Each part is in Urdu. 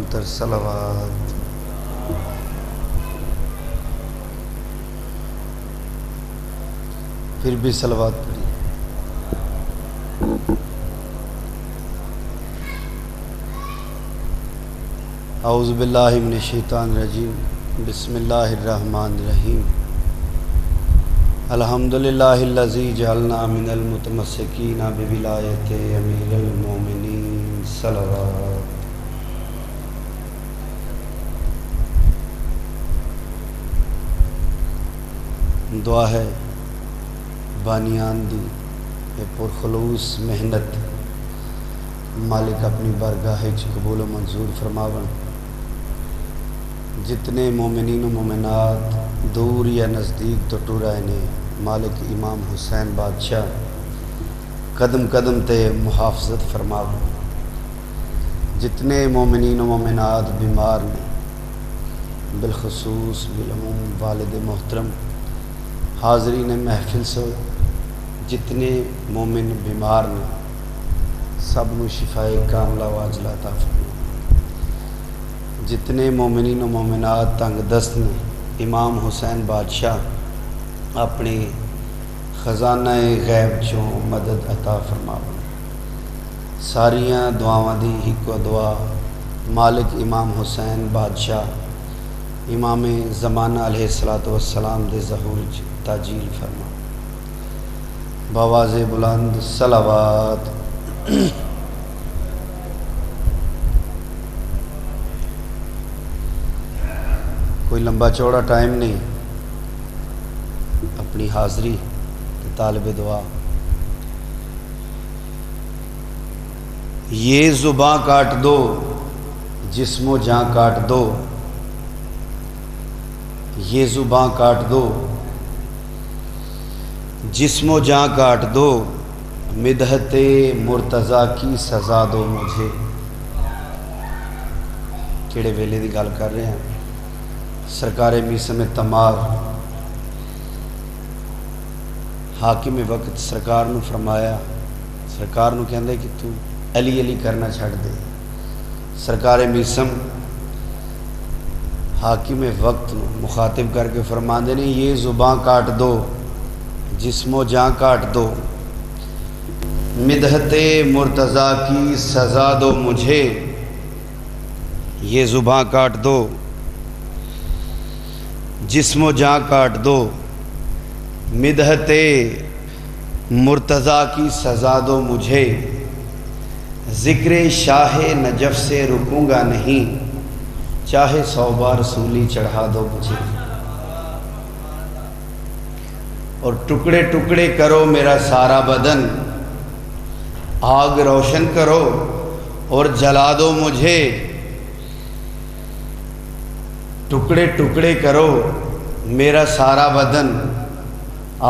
کبوتر صلوات. پھر بھی صلوات پڑھی. اعوذ باللہ من الشیطان الرجیم. بسم اللہ الرحمن الرحیم. الحمدللہ الذی جعلنا من المتمسکین بولایت امیر المومنین صلوات. دعا ہے بانیان دی پرخلوص محنت مالک اپنی بارگاہ قبول و منظور فرماون. جتنے مومنین و مومنات دور یا نزدیک تو ٹورائے نے مالک امام حسین بادشاہ قدم قدم تے محافظت فرماون. جتنے مومنین و مومنات بیمار نے بالخصوص بالعموم والد محترم حاضرین محفل سے جتنے مومن بیمار نے سب نو شفائے کاملہ واجلہ عطا فرمائے. جتنے مومنین و مومنات تنگ دست نے امام حسین بادشاہ اپنی خزانہ غیب چوں مدد عطا فرماون. ساریاں دعاواں دی ہکو دعا مالک امام حسین بادشاہ امام زمانہ علیہ السلام دے ظہور تاجیل فرما. بآواز بلند صلوات. کوئی لمبا چوڑا ٹائم نہیں، اپنی حاضری طالب دعا. یہ زباں کاٹ دو جسم و جاں کاٹ دو، یہ زباں کاٹ دو جسم و جاں کاٹ دو، مدحت مرتضیٰ کی سزا دو مجھے. کیڑے ویلے دی گل کر رہے ہیں؟ سرکار میسم تمار حاکم وقت سرکار نو فرمایا، سرکار نو کہندے کہ تو علی علی کرنا چھڑ دے. سرکار میسم حاکم وقت مخاطب کر کے فرماندے نے یہ زباں کاٹ دو جسم و جاں کاٹ دو، مدحت مرتضیٰ کی سزا دو مجھے. یہ زباں کاٹ دو جسم و جاں کاٹ دو، مدحت مرتضیٰ کی سزا دو مجھے. ذکر شاہ نجف سے رکوں گا نہیں، چاہے 100 بار سولی چڑھا دو مجھے. اور ٹکڑے ٹکڑے کرو میرا سارا بدن، آگ روشن کرو اور جلا دو مجھے. ٹکڑے ٹکڑے کرو میرا سارا بدن،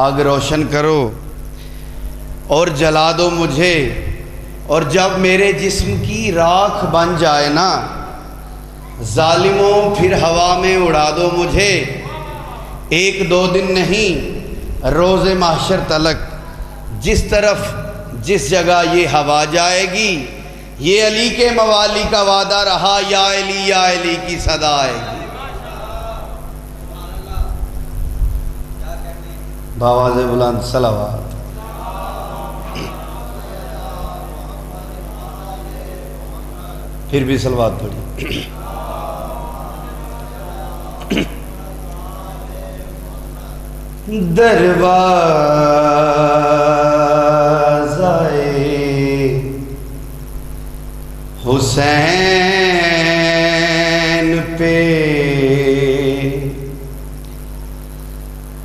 آگ روشن کرو اور جلا دو مجھے. اور جب میرے جسم کی راکھ بن جائے نا ظالموں پھر ہوا میں اڑا دو مجھے. 1-2 دن نہیں، روز محشر تلک جس طرف جس جگہ یہ ہوا جائے گی یہ علی کے موالی کا وعدہ رہا، یا علی کی صدا آئے گی. بآواز بلند صلوات. پھر بھی صلوات پڑھی. دروازہ حسین پہ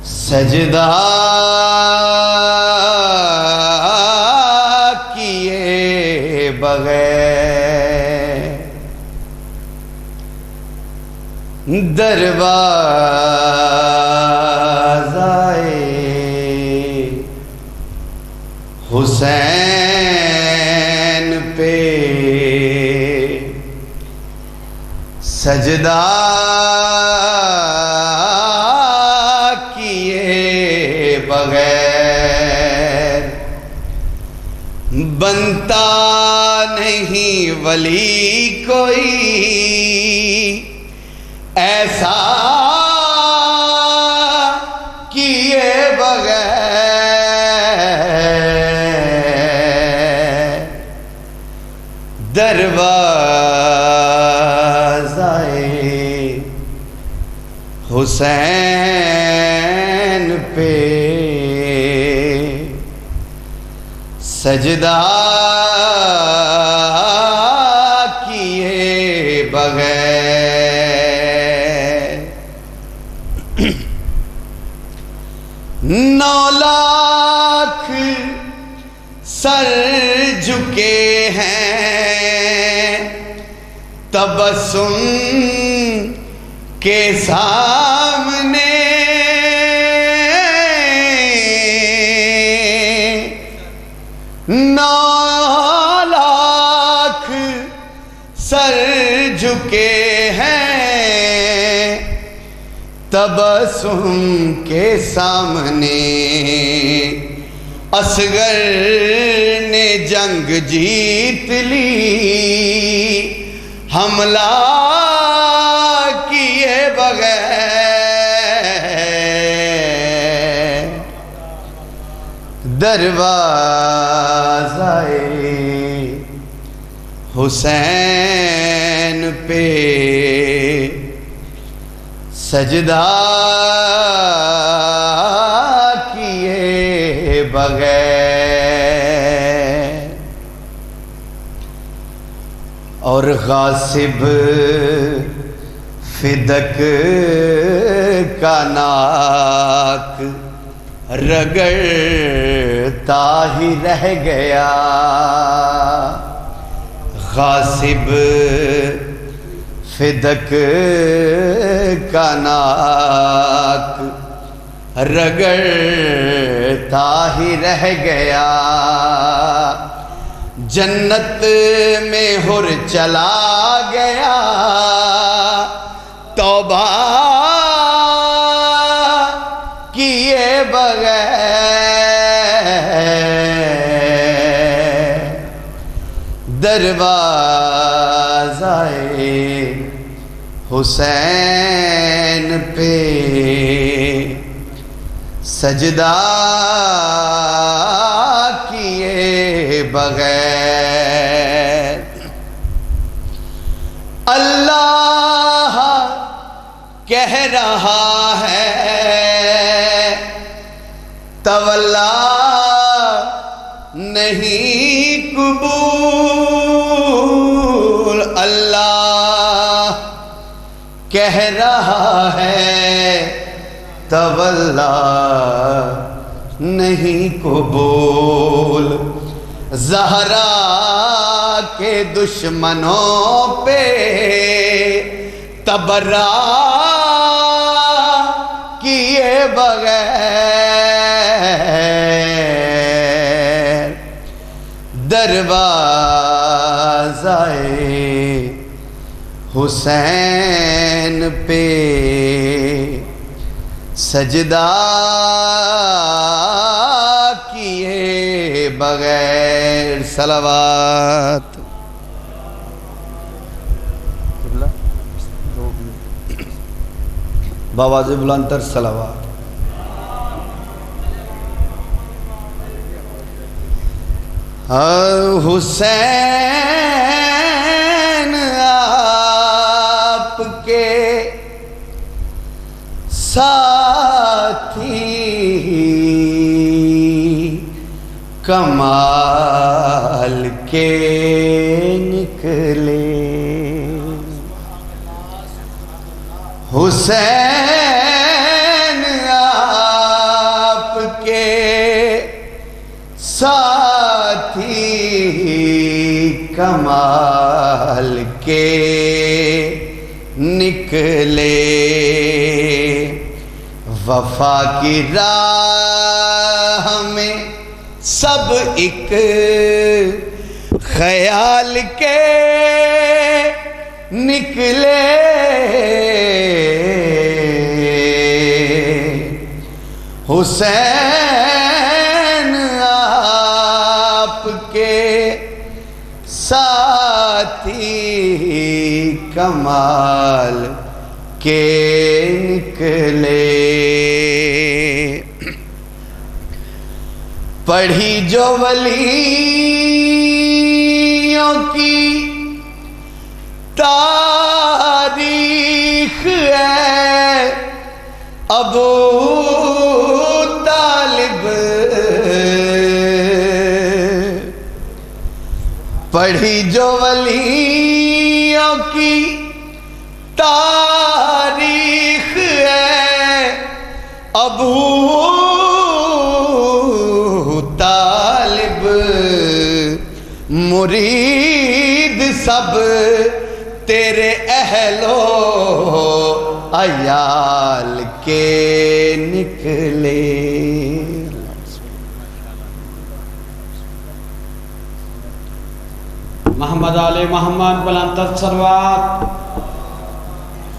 سجدہ کیے بغیر، دروازہ حسین پہ سجدہ کیے بغیر بنتا نہیں ولی کوئی، ایسا کیے بغیر دروازۂ حسین پہ سجدہ کیے بغیر 9 لاکھ سر جھکے ہیں تبسم کے سامنے 9 لاکھ سر جھکے ہیں تبسم کے سامنے اصغر نے جنگ جیت لی حملہ کیے بغیر دروازۂ حسین پہ سجدہ کیے بغیر اور غاصب فدق کا ناک رگڑتا ہی رہ گیا غاصب فدق کا ناک رگڑتا ہی رہ گیا جنت میں حر چلا گیا توبہ کیے بغیر دروازۂ حسین پہ سجدہ کیے بغیر اللہ کہہ رہا ہے تولا نہیں قبول اللہ کہہ رہا ہے تولا نہیں قبول زہرا کے دشمنوں پہ تبرا کیے بغیر دروازۂ حسین پہ سجدہ کیے بغیر صلوات بآواز بلند تر صلوات حسین آپ کے ساتھی کمال کے نکلے حسین آپ کے ساتھی کمال کے نکلے وفا کی راہ میں سب ایک خیال کے نکلے حسین آپ کے ساتھی کمال کے نکلے، پڑھی جو ولیوں کی تاریخ ہے، ابو طالب پڑھی جو ولیوں کی تاریخ ہے، ابو طالب مرید سب تیرے اہل و عیال کے نکلے۔ محمد آل محمد بلند صلوات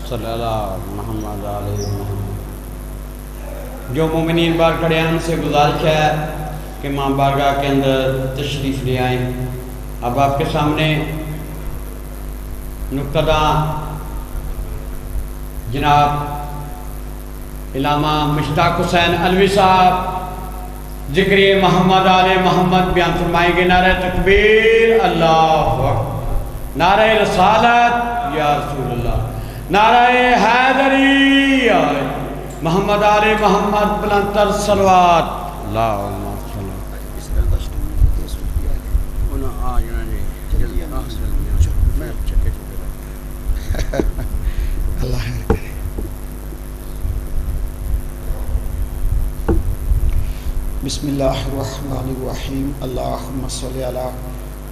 صلی اللہ محمد آل محمد۔ جو مومنین بار کھڑے ہیں ان سے گزارش ہے کہ ماں بارگاہ کے اندر تشریف لے آئیں۔ اب آپ کے سامنے نقطہ جناب علامہ مشتاق حسین علوی صاحب ذکر محمد آل محمد بیان فرمائیں گے۔ نعرہ تکبیر، اللہ اکبر، نعرہ رسالت یا رسول اللہ، نعرہ حیدری، محمد آل محمد بلند تر صلوات، اللہم صلی اللہ ہے۔ بسم اللہ الرحمن الرحیم، اللہم صلی علی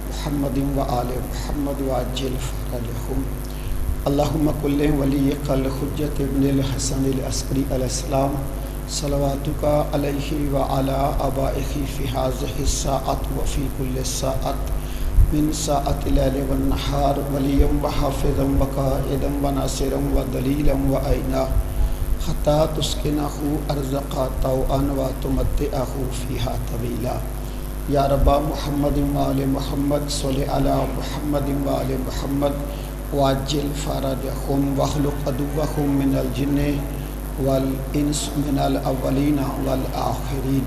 محمد و آل محمد وعجل فرجہم۔ اللہم کل ولیک الحجۃ ابن الحسن العسکری علیہ السلام صلواتک علیہ وعلی آبائہ فی ہذہ الساعۃ وفی کل ساعۃ من ساعۃ اللیل والنہار ولیا وحافظا وقائدا وناصرا ودلیلا وعینا حتی تسکنہ ارزقا طوعا وتمتعہ فیہا طویلا۔ یا رب محمد وآل محمد صلی علی محمد وآل محمد وعجل فرجہم واخلق عدوہم من الجن والانس من الاولین والآخرین۔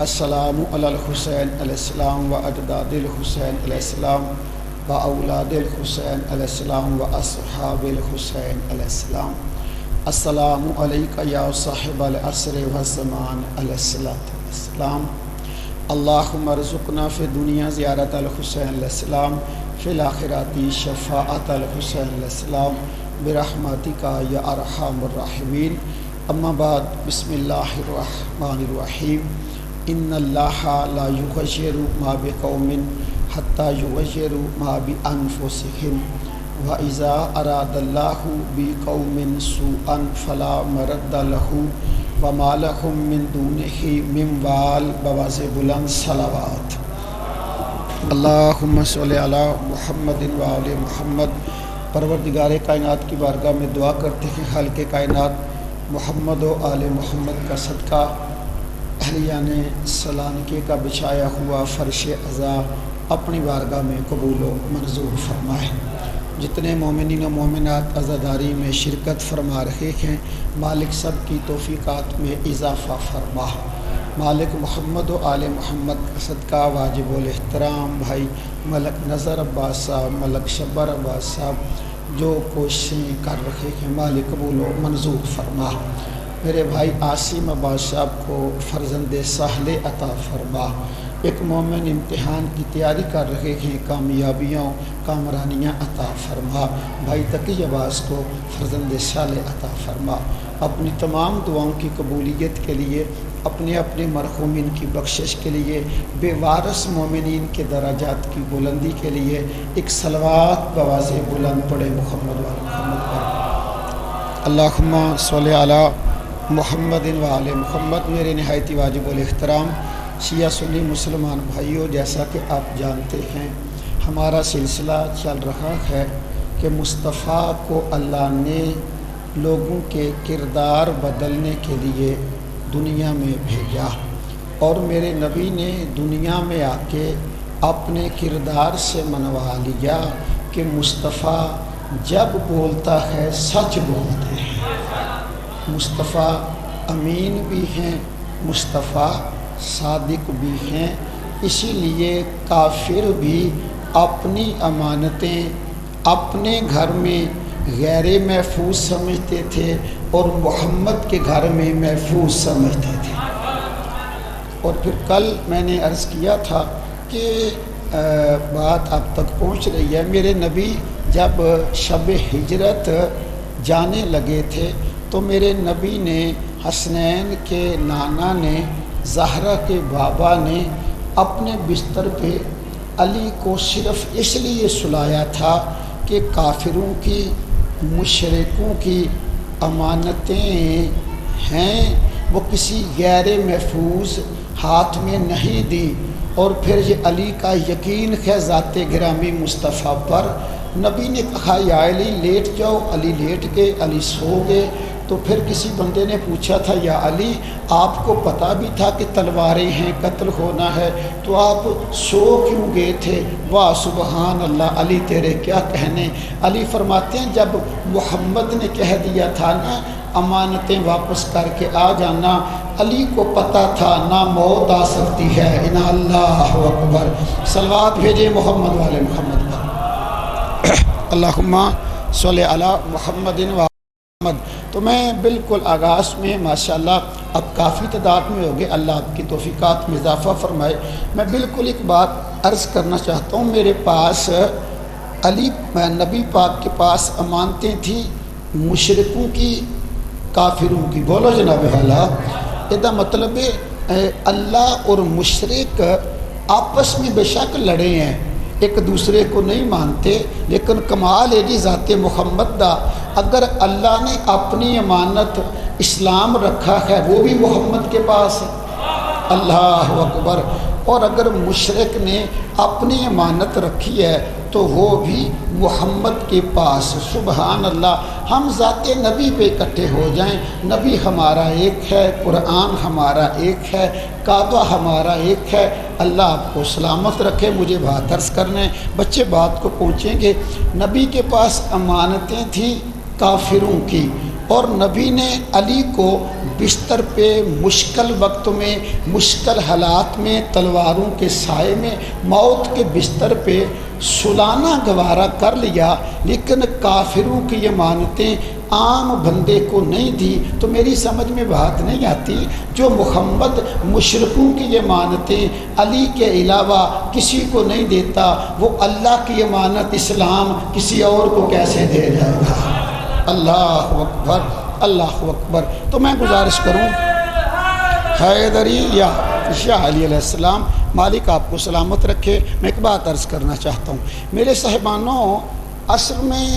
السلام علی الحسین علیہ السلام و اجداد الحسین علیہ السلام و اولاد الحسین علیہ السلام و اصحاب الحسین علیہ السلام۔ السلام علیکہ یا صاحب العصر والزمان علیہ السلام۔ اللہم ارزقنا فی دنیا زیارت الحسین علیہ السلام، فی الآخرات شفاعت الحسین علیہ السلام برحمتک یا ارحم الراحمین۔ اما بعد، بسم اللہ الرحمن الرحیم۔ ان اللہ لا یغیر ما بقوم حتی یغیروا ما بانفسہم، وَإِذَا أَرَادَ اللَّهُ بِقَوْمٍ سُوءًا فَلَا مَرَدَّ لَهُ وَمَا لَهُم مِّن دُونِهِ مِّن وَالٍ۔ بواز بلند صلوات۔ اللہم صلی علی محمد وآل محمد۔ پروردگار کائنات کی بارگاہ میں دعا کرتے ہیں خالق کائنات محمد و آل محمد کا صدقہ اہلیان سلانکے کا بچھایا ہوا فرش عزا اپنی بارگاہ میں قبول و منظور فرمائے۔ جتنے مومنین و مومنات عزاداری میں شرکت فرما رہے ہیں، مالک سب کی توفیقات میں اضافہ فرما۔ مالک محمد و آل محمد کا صدقہ واجب الاحترام بھائی ملک نظر عباس صاحب، ملک شبر عباس صاحب جو کوششیں کر رہے ہیں، مالک قبول و منظور فرما۔ میرے بھائی عاصم عباس صاحب کو فرزند صالح عطا فرما۔ ایک مومن امتحان کی تیاری کر رہے ہیں، کامیابیوں کامرانیاں عطا فرما۔ بھائی تقی عباس کو فرزند صالح عطا فرما۔ اپنی تمام دعاؤں کی قبولیت کے لیے، اپنے اپنے مرحومین کی بخشش کے لیے، بے وارث مومنین کے درجات کی بلندی کے لیے ایک صلوات بواز بلند پڑے محمد و محمد پر۔ اللہم صلی علی محمد و آل محمد۔ میرے نہایت واجب الاحترام شیعہ سنی مسلمان بھائیوں، جیسا کہ آپ جانتے ہیں ہمارا سلسلہ چل رہا ہے کہ مصطفیٰ کو اللہ نے لوگوں کے کردار بدلنے کے لیے دنیا میں بھیجا، اور میرے نبی نے دنیا میں آ کے اپنے کردار سے منوا لیا کہ مصطفیٰ جب بولتا ہے سچ بولتے ہیں۔ مصطفیٰ امین بھی ہیں، مصطفیٰ صادق بھی ہیں، اسی لیے کافر بھی اپنی امانتیں اپنے گھر میں غیر محفوظ سمجھتے تھے اور محمد کے گھر میں محفوظ سمجھتے تھے۔ اور پھر کل میں نے عرض کیا تھا کہ بات اب تک پہنچ رہی ہے، میرے نبی جب شب ہجرت جانے لگے تھے تو میرے نبی نے، حسنین کے نانا نے، زہرا کے بابا نے اپنے بستر پہ علی کو صرف اس لیے سلایا تھا کہ کافروں کی، مشرکوں کی امانتیں ہیں وہ کسی غیر محفوظ ہاتھ میں نہیں دی۔ اور پھر یہ علی کا یقین ہے ذات گرامی مصطفیٰ پر، نبی نے کہا یا علی لیٹ جاؤ، علی لیٹ گئے، علی سو گئے۔ تو پھر کسی بندے نے پوچھا تھا یا علی آپ کو پتہ بھی تھا کہ تلواریں ہیں، قتل ہونا ہے، تو آپ سو کیوں گئے تھے؟ واہ سبحان اللہ، علی تیرے کیا کہنے۔ علی فرماتے ہیں جب محمد نے کہہ دیا تھا نا امانتیں واپس کر کے آ جانا، علی کو پتہ تھا نہ موت آ سکتی ہے، ان اللہ اکبر۔ صلوات بھیجے محمد والے محمد پر، اللہم صلی علی محمد و محمد۔ تو میں بالکل آغاز میں ماشاءاللہ اب کافی تعداد میں ہو گئے، اللہ آپ کی توفیقات میں اضافہ فرمائے۔ میں بالکل ایک بات عرض کرنا چاہتا ہوں، میرے پاس علی نبی پاک کے پاس امانتیں تھیں مشرکوں کی، کافروں کی۔ بولو جناب والا، یہ مطلب اللہ اور مشرک آپس میں بے شک لڑے ہیں، ایک دوسرے کو نہیں مانتے، لیکن کمال ہے جی ذات محمد دا، اگر اللہ نے اپنی امانت اسلام رکھا ہے وہ بھی محمد کے پاس ہے، اللہ اکبر۔ اور اگر مشرک نے اپنی امانت رکھی ہے تو وہ بھی محمد کے پاس، سبحان اللہ۔ ہم ذات نبی پہ اکٹھے ہو جائیں، نبی ہمارا ایک ہے، قرآن ہمارا ایک ہے، کعبہ ہمارا ایک ہے۔ اللہ آپ کو سلامت رکھے۔ مجھے بات عرض کرنے، بچے بات کو پہنچیں گے۔ نبی کے پاس امانتیں تھیں کافروں کی، اور نبی نے علی کو بستر پہ مشکل وقت میں، مشکل حالات میں، تلواروں کے سائے میں، موت کے بستر پہ سلانا گوارا کر لیا، لیکن کافروں کی امانتیں عام بندے کو نہیں دی۔ تو میری سمجھ میں بات نہیں آتی، جو محمد مشرکوں کی امانتیں علی کے علاوہ کسی کو نہیں دیتا، وہ اللہ کی امانت اسلام کسی اور کو کیسے دے جائے گا؟ اللہ اکبر، اللہ اکبر۔ تو میں گزارش کروں، حیدری یا علی علیہ السلام، مالک آپ کو سلامت رکھے۔ میں ایک بات عرض کرنا چاہتا ہوں میرے صاحبانوں، اصل میں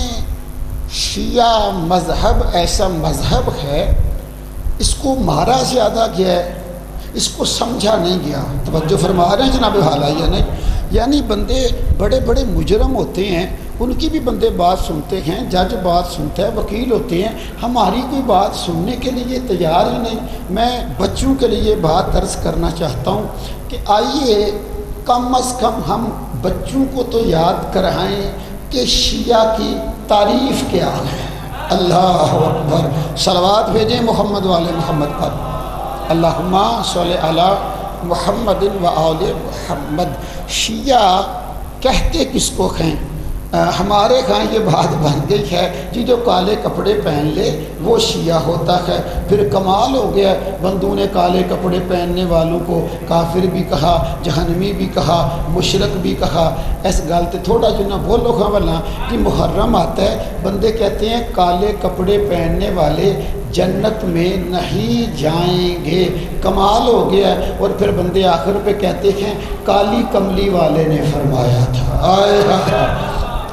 شیعہ مذہب ایسا مذہب ہے، اس کو مارا زیادہ گیا ہے، اس کو سمجھا نہیں گیا۔ توجہ فرما رہے ہیں جناب حالہ یا نہیں؟ یعنی بندے بڑے بڑے مجرم ہوتے ہیں، ان کی بھی بندے بات سنتے ہیں، جج بات سنتا ہے، وکیل ہوتے ہیں، ہماری کوئی بات سننے کے لیے تیار ہی نہیں۔ میں بچوں کے لیے بات عرض کرنا چاہتا ہوں کہ آئیے کم از کم ہم بچوں کو تو یاد کرائیں کہ شیعہ کی تعریف کیا ہے۔ اللہ اکبر، صلوات بھیجیں محمد والے محمد پر، اللہم صلی علی محمد و آل محمد۔ شیعہ کہتے کس کو ہیں؟ ہمارے ہاں یہ بات بن گئی ہے جی جو کالے کپڑے پہن لے وہ شیعہ ہوتا ہے۔ پھر کمال ہو گیا، بندوں نے کالے کپڑے پہننے والوں کو کافر بھی کہا، جہنمی بھی کہا، مشرک بھی کہا۔ ایس گالتے تھوڑا جو نہ بولو کھا والا کہ محرم آتا ہے، بندے کہتے ہیں کالے کپڑے پہننے والے جنت میں نہیں جائیں گے، کمال ہو گیا۔ اور پھر بندے آخر پہ کہتے ہیں کالی کملی والے نے فرمایا تھا۔ آئے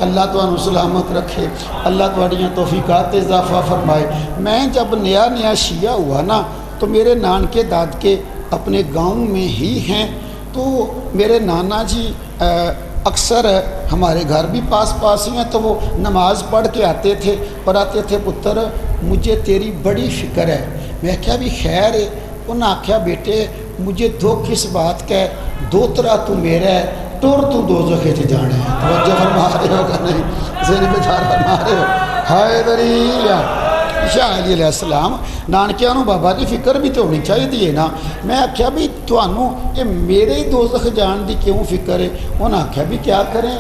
اللہ تو انہوں سلامت رکھے، اللہ تواڈیاں توفیقات اضافہ فرمائے۔ میں جب نیا شیعہ ہوا نا تو میرے نانکے دادکے اپنے گاؤں میں ہی ہیں، تو میرے نانا جی اکثر ہمارے گھر بھی پاس ہی ہیں، تو وہ نماز پڑھ کے آتے تھے اور آتے تھے پتر مجھے تیری بڑی فکر ہے۔ میں کیا بھی خیر ہے؟ انہوں نے آکھیا بیٹے مجھے دو کس بات کا ہے، دو طرح تو میرا ہے، ٹر تو دوزخ وچ جانا ہے. توجہ فرما رہے ہو کہ نہیں؟ ذہن بیدار فرما رہے ہو؟ حیدری شاہ علی علیہ السلام نانکیاں نو بابا جی فکر بھی تو ہونی چاہیے نا. میں آخیا بھی تھانوں یہ میرے دوزخ جان دی کیوں فکر ہے؟ انہاں آخیا بھی کیا کریں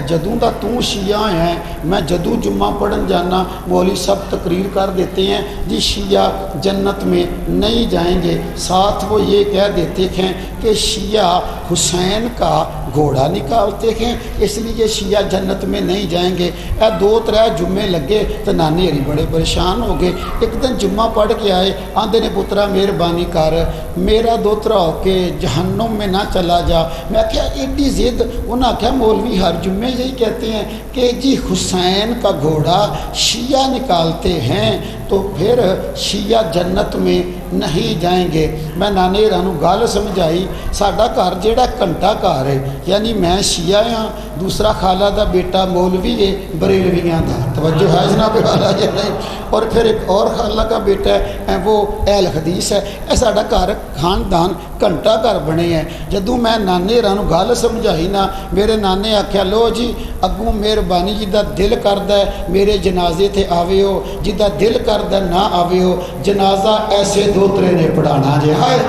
جدوں دا تو شیعہ ہیں میں جدوں جمعہ پڑھن جانا مولوی صاحب تقریر کر دیتے ہیں جی شیعہ جنت میں نہیں جائیں گے. ساتھ وہ یہ کہہ دیتے ہیں کہ شیعہ حسین کا گھوڑا نکالتے ہیں اس لیے شیعہ جنت میں نہیں جائیں گے. اے 2-3 جمعے لگے تو نانی ہری بڑے پریشان ہو گئے. ایک دن جمعہ پڑھ کے آئے آندے نے پترا مہربانی کر میرا دوترا ہو کے جہنم میں نہ چلا جا. میں کیا ایڈی ضد. انہاں کیا مولوی ہر جمعے یہی کہتے ہیں کہ جی حسین کا گھوڑا شیعہ نکالتے ہیں تو پھر شیعہ جنت میں نہیں جائیں گے. میں نانے رانو گل سمجھائی ساڈا گھر جیڑا گھنٹہ گھر ہے یعنی میں شیعہ ہاں دوسرا خالہ دا بیٹا مولوی ہے بریلویاں دا. توجہ ہے جناب والا یا نہیں؟ اور پھر ایک اور خالہ کا بیٹا ہے وہ اہل حدیث ہے. اے ساڈا گھر خاندان گھنٹہ گھر بنے ہیں. جدوں میں نانے رانو گل سمجھائی نا میرے نانے آکھیا لو جی اگوں مہربانی جدا دل کردا ہے میرے جنازے تے آوے ہو جدا دل کردا نہ آوے ہو جنازہ ایسے 2-3 نے پڑھانا جے. ہائے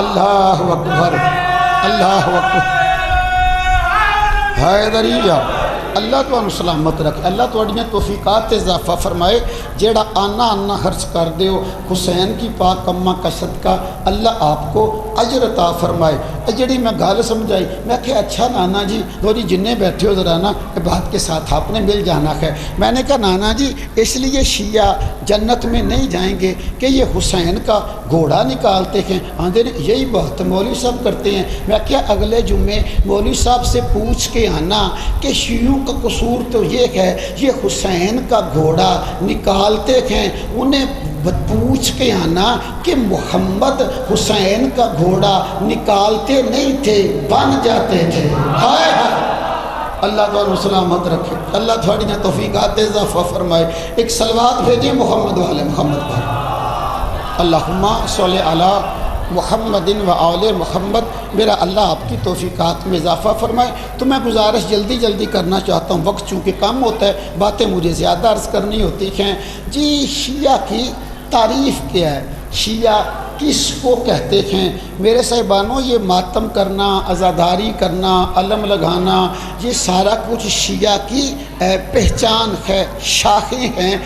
اللہ اکبر اللہ اکبر. حیدریہ اللہ تو سلامت رکھے. اللہ تھوڑیاں توفیقات اضافہ فرمائے. جیڑا آنا خرچ کر دے ہو حسین کی پاک اماں کا صدقہ اللہ آپ کو اجر عطا فرمائے. جڑی میں گل سمجھائی میں کہ اچھا نانا جی دو جی جنہیں بیٹھے ہو ذرا نا بات کے ساتھ آپ نے مل جانا ہے. میں نے کہا نانا جی اس لیے شیعہ جنت میں نہیں جائیں گے کہ یہ حسین کا گھوڑا نکالتے ہیں. آندے نے یہی بات مولوی صاحب کرتے ہیں. میں کیا اگلے جمعے مولوی صاحب سے پوچھ کے آنا کہ شیعوں کا قصور تو یہ ہے یہ حسین کا گھوڑا نکالتے ہیں. انہیں پوچھ کے آنا کہ محمد حسین کا گھوڑا نکالتے نہیں تھے بن جاتے تھے. ہائے ہائے اللہ تعالیٰ سلامت رکھے. اللہ تھوڑیاں توفیقات اضافہ فرمائے. ایک صلوات بھیجیں محمد والے محمد پر. اللہم صلی علی محمد و آل محمد. میرا اللہ آپ کی توفیقات میں اضافہ فرمائے. تو میں گزارش جلدی کرنا چاہتا ہوں وقت چونکہ کم ہوتا ہے باتیں مجھے زیادہ عرض کرنی ہوتی ہیں. جی شیعہ کی تعریف کیا ہے؟ شیعہ کس کو کہتے ہیں؟ میرے صاحبانوں یہ ماتم کرنا عزاداری کرنا علم لگانا یہ سارا کچھ شیعہ کی پہچان ہے شاخیں ہیں.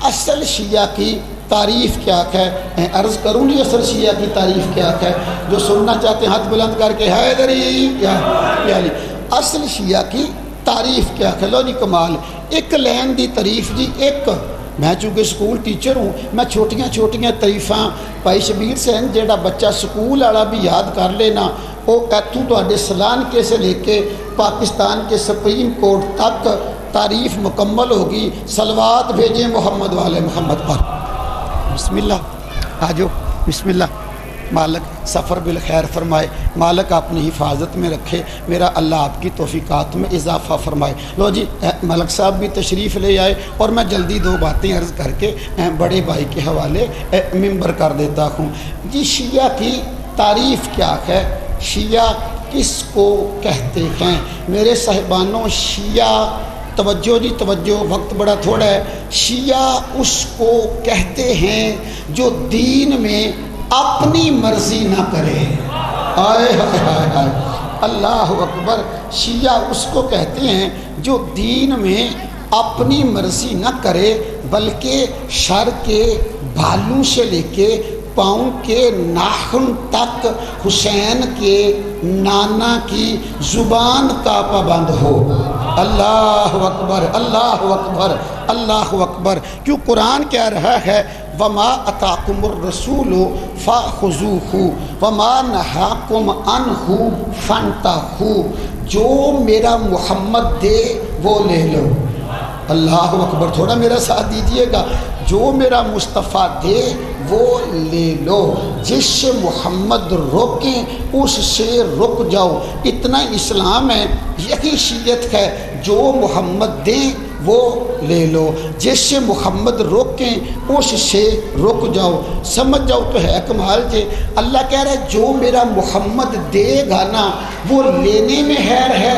اصل شیعہ کی تعریف کیا ہے؟ عرض کروں گی اصل شیعہ کی تعریف کیا ہے؟ جو سننا چاہتے ہیں ہاتھ بلند کر کے حیدری یا علی. اصل شیعہ کی تعریف کیا ہے؟ لو جی کمال ایک لین دی تعریف جی. ایک میں چونکہ سکول ٹیچر ہوں میں چھوٹیاں تعریفاں بھائی شبیر سین جیڑا بچہ سکول والا بھی یاد کر لینا وہ ایتھوں تواڈے سلانکے سے لے کے پاکستان کے سپریم کورٹ تک تعریف مکمل ہوگی. صلوات بھیجیں محمد والے محمد پر. بسم اللہ آجو بسم اللہ. مالک سفر بالخیر فرمائے. مالک اپنی حفاظت میں رکھے. میرا اللہ آپ کی توفیقات میں اضافہ فرمائے. لو جی ملک صاحب بھی تشریف لے آئے اور میں جلدی 2 باتیں عرض کر کے بڑے بھائی کے حوالے ممبر کر دیتا ہوں. جی شیعہ کی تعریف کیا ہے؟ شیعہ کس کو کہتے ہیں؟ میرے صاحبانوں شیعہ توجہ جی توجہ وقت بڑا تھوڑا ہے. شیعہ اس کو کہتے ہیں جو دین میں اپنی مرضی نہ کرے. آئے ہائے ہائے ہائے اللہ اکبر. شیعہ اس کو کہتے ہیں جو دین میں اپنی مرضی نہ کرے بلکہ شر کے بھالوں سے لے کے پاؤں کے ناخن تک حسین کے نانا کی زبان کا پابند ہو. اللہ اکبر اللہ اکبر اللہ اکبر. کیوں قرآن کہہ رہا ہے وما اتاکم الرسول فخذوہ وما نہاکم عنہ فانتہوا. جو میرا محمد دے وہ لے لو. اللہ اکبر. تھوڑا میرا ساتھ دیجئے گا. جو میرا مصطفیٰ دے وہ لے لو. جس سے محمد روکیں اس سے رک جاؤ. اتنا اسلام ہے یہی شیعت ہے. جو محمد دیں وہ لے لو، جس سے محمد روکیں اس سے رک جاؤ۔ سمجھ جاؤ تو ہے کمال جی۔ اللہ کہہ رہا ہے جو میرا محمد دے گا نا وہ لینے میں خیر ہے۔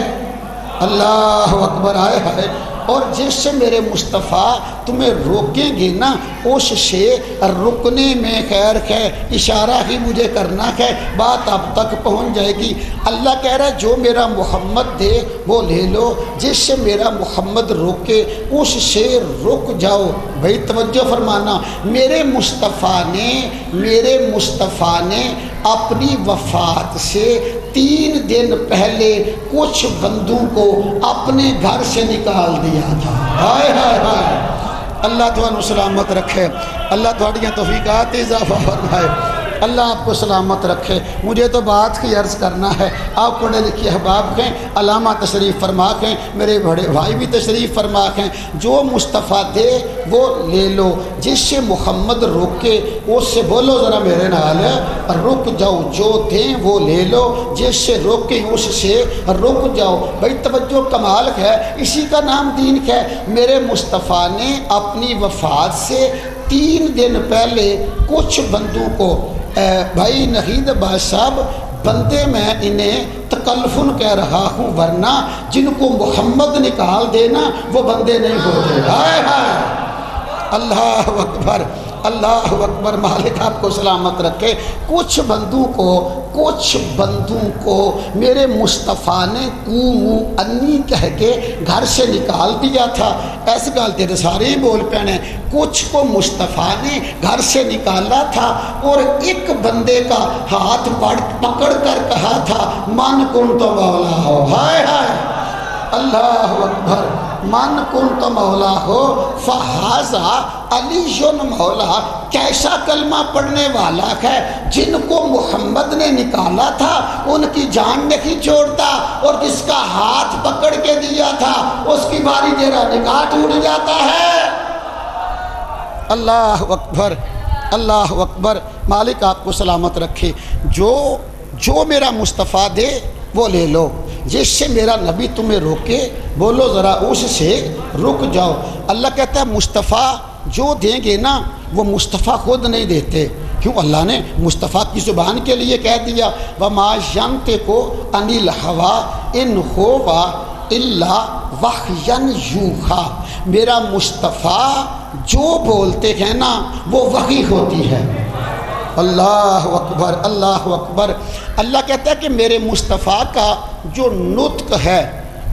اللہ اکبر، آئے ہائے۔ اور جس سے میرے مصطفیٰ تمہیں روکیں گے نا اس سے رکنے میں خیر ہے۔ اشارہ ہی مجھے کرنا ہے، بات اب تک پہنچ جائے گی۔ اللہ کہہ رہا ہے جو میرا محمد دے وہ لے لو، جس سے میرا محمد روکے اس سے رک جاؤ۔ بھائی توجہ فرمانا، میرے مصطفیٰ نے اپنی وفات سے 3 دن پہلے کچھ بندوں کو اپنے گھر سے نکال دیا تھا۔ ہائے ہائے ہائے، اللہ تمہیں سلامت رکھے، اللہ تھوڑیاں توفیقات اضافہ فرمائے، اللہ آپ کو سلامت رکھے۔ مجھے تو بات کی عرض کرنا ہے، آپ پڑھے لکھے احباب ہیں، علامہ تشریف فرما ہیں، میرے بڑے بھائی بھی تشریف فرما ہیں۔ جو مصطفیٰ دے وہ لے لو، جس سے محمد روکے اس سے بولو ذرا میرے نال رک جاؤ۔ جو دیں وہ لے لو، جس سے روکیں اس سے رک جاؤ۔ بھائی توجہ کمال ہے، اسی کا نام دین ہے۔ میرے مصطفیٰ نے اپنی وفات سے 3 دن پہلے کچھ بندوں کو، بھائی نحید عباس صاحب بندے میں انہیں تکلفن کہہ رہا ہوں، ورنہ جن کو محمد نکال دینا وہ بندے نہیں ہوتے۔ ہائے ہائے، اللہ اکبر، اللہ اکبر، مالک آپ کو سلامت رکھے۔ کچھ بندوں کو میرے مصطفیٰ نے قوموا انی کہہ کے گھر سے نکال دیا تھا۔ ایسے گال تیرے سارے ہی بول پینے، کچھ کو مصطفیٰ نے گھر سے نکالا تھا اور ایک بندے کا ہاتھ پکڑ کر کہا تھا من کنت مولا ہو۔ ہائے ہائے، اللہ اکبر، من کنت مولا ہو فہذا علی مولا۔ کیسا کلمہ پڑھنے والا ہے، جن کو محمد نے نکالا تھا ان کی جان نہیں چھوڑتا، اور جس کا ہاتھ پکڑ کے دیا تھا اس کی باری جرا نگاہ ٹوٹ جاتا ہے۔ اللہ اکبر، اللہ اکبر، مالک آپ کو سلامت رکھے۔ جو میرا مصطفیٰ دے وہ لے لو، جس سے میرا نبی تمہیں روکے بولو ذرا اس سے رک جاؤ۔ اللہ کہتا ہے مصطفیٰ جو دیں گے نا وہ مصطفیٰ خود نہیں دیتے، کیوں؟ اللہ نے مصطفیٰ کی زبان کے لیے کہہ دیا وَمَا يَنطِقُ عَنِ الْهَوَىٰ إِنْ هُوَ إِلَّا وَحْيًا يُوحَىٰ۔ میرا مصطفیٰ جو بولتے ہیں نا وہ وحی ہوتی ہے۔ اللہ اکبر، اللہ اکبر۔ اللہ کہتا ہے کہ میرے مصطفیٰ کا جو نطق ہے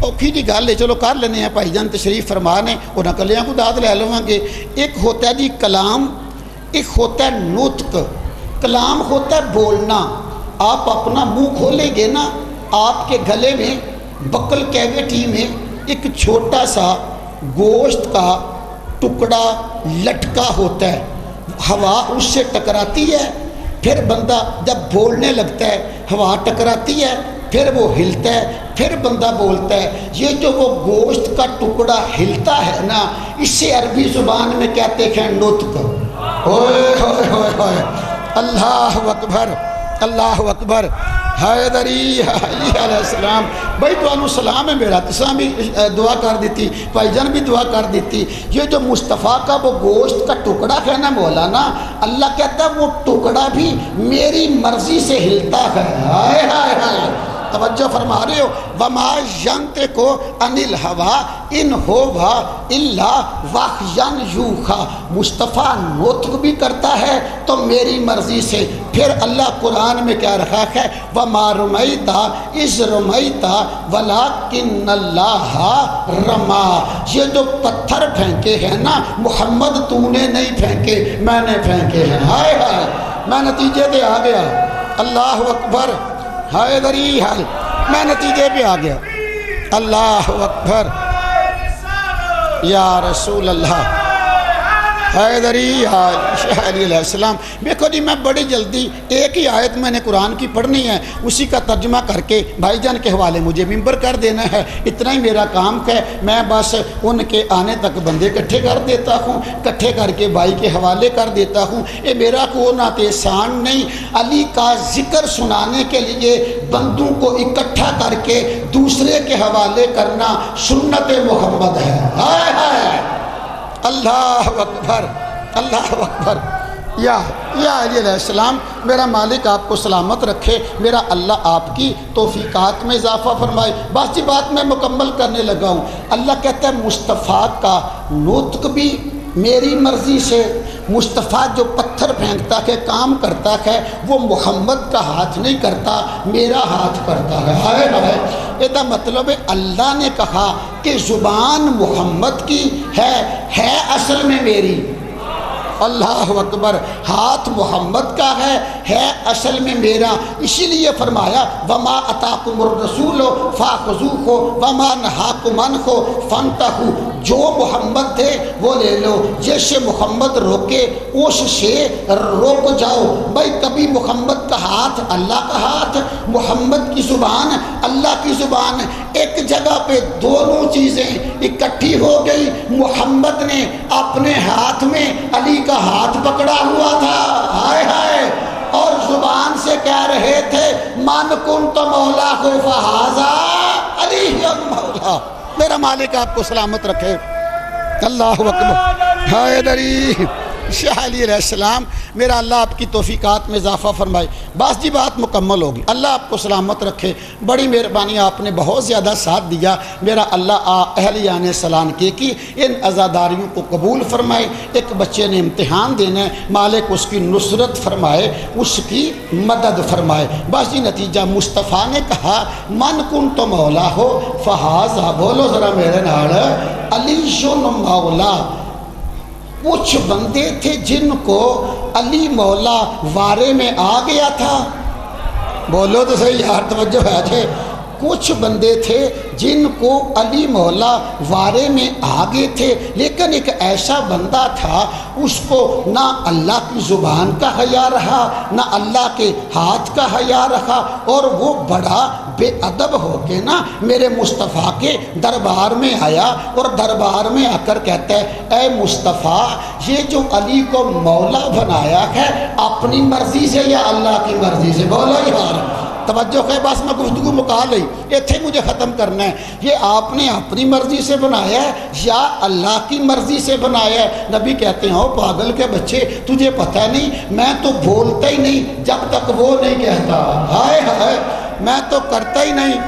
اوکھی جی گل ہے، چلو کر لینے ہیں، بھائی جان تشریف فرمانے اور نقلیاں کو داد لے لواں گے۔ ایک ہوتا ہے جی کلام، ایک ہوتا ہے نطق۔ کلام ہوتا ہے بولنا، آپ اپنا منہ کھولیں گے نا آپ کے گلے میں بکل کیویٹی میں ایک چھوٹا سا گوشت کا ٹکڑا لٹکا ہوتا ہے، ہوا اس سے ٹکراتی ہے، پھر بندہ جب بولنے لگتا ہے ہوا ٹکراتی ہے، پھر وہ ہلتا ہے، پھر بندہ بولتا ہے۔ یہ جو وہ گوشت کا ٹکڑا ہلتا ہے نا اسے عربی زبان میں کہتے ہیں نطق۔ ہوئے ہوئے ہوئے ہوئے، اللہ اکبر، اللہ اکبر۔ حیدری علی علیہ السلام، بھائی تو انہوں سلام ہے میرا، تساں بھی دعا کر دیتی، بھائی جان بھی دعا کر دیتی۔ یہ جو مصطفیٰ کا وہ گوشت کا ٹکڑا ہے نا مولانا، اللہ کہتا ہے وہ ٹکڑا بھی میری مرضی سے ہلتا ہے۔ ہائے ہائے ہائے، توجہ فرما رہے ہو؟ وَمَا يَنطِقُ عَنِ الْهَوَىٰ إِنْ هُوَ إِلَّا وَحْيًا يُوحَىٰ۔ مصطفیٰ نطق بھی کرتا ہے تو میری مرضی سے۔ پھر اللہ قرآن میں کیا رکھا ہے وَمَا رَمَيْتَ إِذْ رَمَيْتَ وَلَٰكِنَّ اللَّهَ رَمَىٰ۔ یہ جو پتھر پھینکے ہیں نا محمد تو نے نہیں پھینکے، میں نے پھینکے ہیں۔ ہائے ہائے، میں نتیجے پہ آ گیا۔ اللہ اکبر، حیدری حال، میں نتیجے پہ آ گیا۔ اللہ اکبر، یا رسول اللہ، حیدری علیہ السلام۔ دیکھو جی میں بڑی جلدی ایک ہی آیت میں نے قرآن کی پڑھنی ہے، اسی کا ترجمہ کر کے بھائی جان کے حوالے مجھے ممبر کر دینا ہے، اتنا ہی میرا کام ہے۔ میں بس ان کے آنے تک بندے اکٹھے کر دیتا ہوں، اکٹھے کر کے بھائی کے حوالے کر دیتا ہوں۔ یہ میرا کوئی نہ احسان نہیں، علی کا ذکر سنانے کے لیے بندوں کو اکٹھا کر کے دوسرے کے حوالے کرنا سنت محمد ہے۔ ہائے ہائے، اللہ اکبر، اللہ اکبر۔ یا علی علیہ السلام، میرا مالک آپ کو سلامت رکھے، میرا اللہ آپ کی توفیقات میں اضافہ فرمائے۔ بس یہ بات میں مکمل کرنے لگا ہوں۔ اللہ کہتا ہے مصطفیٰ کا نطق بھی میری مرضی سے، مصطفیٰ جو پتھر پھینکتا ہے، کام کرتا ہے، وہ محمد کا ہاتھ نہیں کرتا، میرا ہاتھ کرتا ہے۔ ہائے ہائے، یہ مطلب ہے اللہ نے کہا کہ زبان محمد کی ہے اصل میں میری۔ اللہ اکبر، ہاتھ محمد کا ہے اصل میں میرا۔ اسی لیے فرمایا وما اتاکم الرسول فاخذوہ وما نہاکم عنہ فانتہوا، جو محمد دے وہ لے لو، جیسے محمد روکے اس سے روک جاؤ۔ بھائی کبھی محمد کا ہاتھ اللہ کا ہاتھ، محمد کی زبان اللہ کی زبان، ایک جگہ پہ دونوں چیزیں اکٹھی ہو گئی۔ محمد نے اپنے ہاتھ میں علی کا ہاتھ پکڑا ہوا تھا، ہائے ہائے، اور زبان سے کہہ رہے تھے من کنت مولا کو فہذا علی مولا۔ میرا مالک آپ کو سلامت رکھے، اللہ اکبر۔ حیدری شاہ علی علیہ السلام، میرا اللہ آپ کی توفیقات میں اضافہ فرمائے۔ بس جی بات مکمل ہوگی، اللہ آپ کو سلامت رکھے، بڑی مہربانی، آپ نے بہت زیادہ ساتھ دیا۔ میرا اللہ اہلیان سلان کی ان عزاداریوں کو قبول فرمائے۔ ایک بچے نے امتحان دینا ہے، مالک اس کی نصرت فرمائے، اس کی مدد فرمائے۔ بس جی نتیجہ مصطفیٰ نے کہا من کنت مولا ہو فہذا، بولو ذرا میرے نال، علی مولا۔ کچھ بندے تھے جن کو علی مولا وارے میں آ گیا تھا، بولو تو صحیح یار، توجہ ہے تھے۔ کچھ بندے تھے جن کو علی مولا وارے میں آگے تھے، لیکن ایک ایسا بندہ تھا اس کو نہ اللہ کی زبان کا حیا رہا، نہ اللہ کے ہاتھ کا حیا رہا، اور وہ بڑا بے ادب ہو کے نا میرے مصطفیٰ کے دربار میں آیا، اور دربار میں آ کر کہتا ہے اے مصطفیٰ، یہ جو علی کو مولا بنایا ہے اپنی مرضی سے یا اللہ کی مرضی سے؟ بولو یار، توجہ ہے، بس میں گفتگو مکا لئی، ایتھے مجھے ختم کرنا ہے۔ یہ آپ نے اپنی مرضی سے بنایا ہے یا اللہ کی مرضی سے بنایا ہے؟ نبی کہتے ہیں او پاگل کے بچے، تجھے پتہ نہیں، میں تو بولتا ہی نہیں جب تک وہ نہیں کہتا۔ ہائے ہائے، میں تو کرتا ہی نہیں۔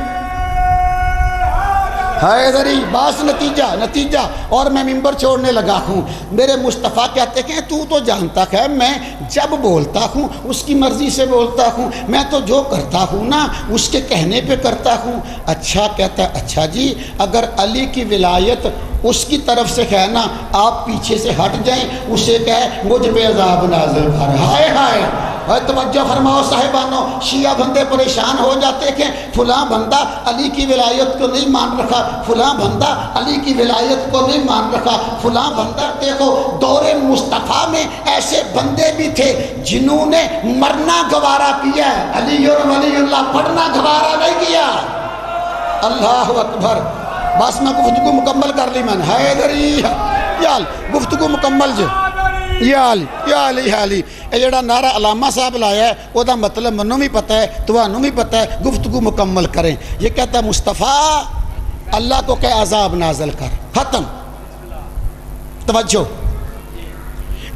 حیدری، باس نتیجہ، اور میں ممبر چھوڑنے لگا ہوں۔ میرے مصطفیٰ کہتے ہیں تو جانتا ہے میں جب بولتا ہوں اس کی مرضی سے بولتا ہوں، میں تو جو کرتا ہوں نا اس کے کہنے پہ کرتا ہوں۔ اچھا، کہتا ہے اچھا جی، اگر علی کی ولایت اس کی طرف سے ہے نا، آپ پیچھے سے ہٹ جائیں، اسے کہے مجھ پہ عذاب نازل کر۔ ہائے ہائے، توجہ فرماؤ صاحبانو، شیعہ بندے پریشان ہو جاتے کہ فلاں بندہ علی کی ولایت کو نہیں مان رکھا، فلاں بندہ علی کی ولایت کو نہیں مان رکھا، فلاں بندہ۔ دیکھو دور مصطفیٰ میں ایسے بندے بھی تھے جنہوں نے مرنا گوارا کیا ہے، علی ولی اللہ پڑھنا گوارا نہیں کیا۔ اللہ اکبر، بس میں گفتگو مکمل کر لی میں نے۔ حیدری یال گفتگو مکمل جو یا علی یہ جڑا نعرہ علامہ صاحب لایا ہے وہ دا مطلب منوں بھی پتہ ہے، تمہانوں بھی پتہ ہے، گفتگو مکمل کریں۔ یہ کہتا ہے مصطفیٰ اللہ کو کہ عذاب نازل کر، ختم۔ توجہ،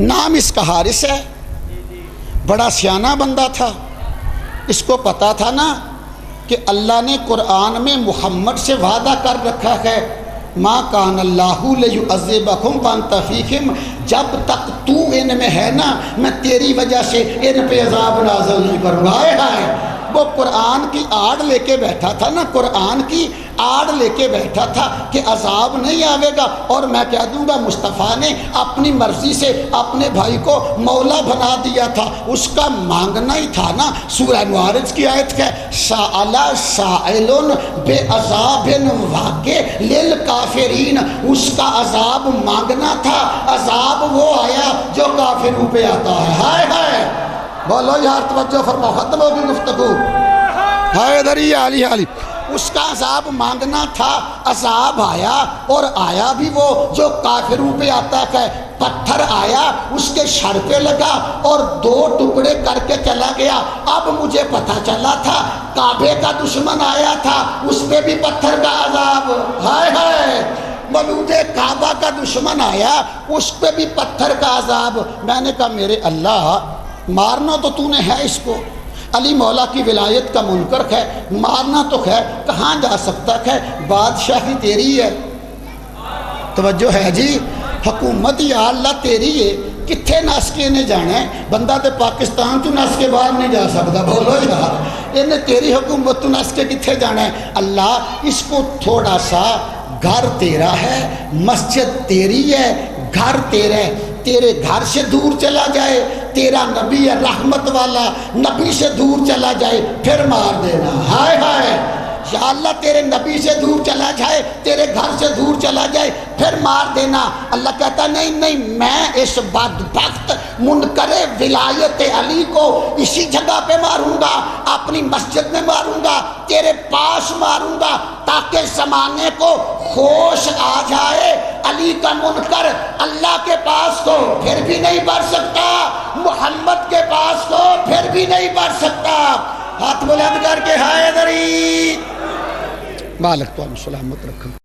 نام اس کا حارث ہے، بڑا سیانہ بندہ تھا، اس کو پتا تھا نا کہ اللہ نے قرآن میں محمد سے وعدہ کر رکھا ہے ما کان اللہ لیعذبہم وانت فیہم، جب تک تو ان میں ہے نا میں تیری وجہ سے ان پہ عذاب نازل نہیں کروں گا۔ ہائے، وہ قرآن کی آڑ لے کے بیٹھا تھا نا، قرآن کی آڑ لے کے بیٹھا تھا کہ عذاب نہیں آئے گا اور میں کہہ دوں گا مصطفیٰ نے اپنی مرضی سے اپنے بھائی کو مولا بنا دیا تھا، اس کا مانگنا ہی تھا نا۔ سورہ معارج کی آیت ہے سأل سائل بعذاب واقع للکافرین، اس کا عذاب مانگنا تھا، عذاب وہ آیا کافروں پہ آتا ہے۔ ہائے ہائے، بولو یار توجہ فرماؤ، ختم ہوگی گفتگو۔ ہائے دری علی علی، اس کا عذاب مانگنا تھا، عذاب آیا، اور آیا بھی وہ جو کافروں پہ آتا ہے۔ پتھر آیا، اس کے سر پہ لگا اور 2 ٹکڑے کر کے چلا گیا۔ اب مجھے پتہ چلا تھا کعبے کا دشمن آیا تھا، اس پہ بھی پتھر کا عذاب۔ ہائے ہائے، مولود کعبہ کا دشمن آیا، اس پہ بھی پتھر کا عذاب۔ میں نے کہا میرے اللہ، مارنا تو تو نے ہے اس کو، علی مولا کی ولایت کا منکر ہے، مارنا تو ہے، کہاں جا سکتا ہے، بادشاہی تیری ہے۔ توجہ ہے جی، حکومت یا اللہ تیری ہے، کتھے نس کے نے جانا ہے؟ بندہ تے پاکستان تو نس کے باہر نہیں جا سکتا، بولو یار، انہیں تیری حکومت تو نس کے کتھے جانا ہے؟ اللہ اس کو تھوڑا سا، گھر تیرا ہے، مسجد تیری ہے، گھر تیرا ہے، تیرے گھر سے دور چلا جائے، تیرا نبی ہے رحمت والا، نبی سے دور چلا جائے پھر مار دینا۔ ہائے ہائے، یا اللہ تیرے نبی سے دور چلا جائے، تیرے گھر سے دور چلا جائے پھر مار دینا۔ اللہ کہتا نہیں نہیں، میں اس بدبخت منکر ولایت علی کو اسی جگہ پہ ماروں گا، اپنی مسجد میں ماروں گا، تیرے پاس ماروں گا، تاکہ زمانے کو ہوش آ جائے علی کا منکر اللہ کے پاس کو پھر بھی نہیں بڑھ سکتا، محمد کے پاس کو پھر بھی نہیں بڑھ سکتا۔ ہاتھ بلند کر کے ہائے دری، بالک تو ہم سلامت رکھیں۔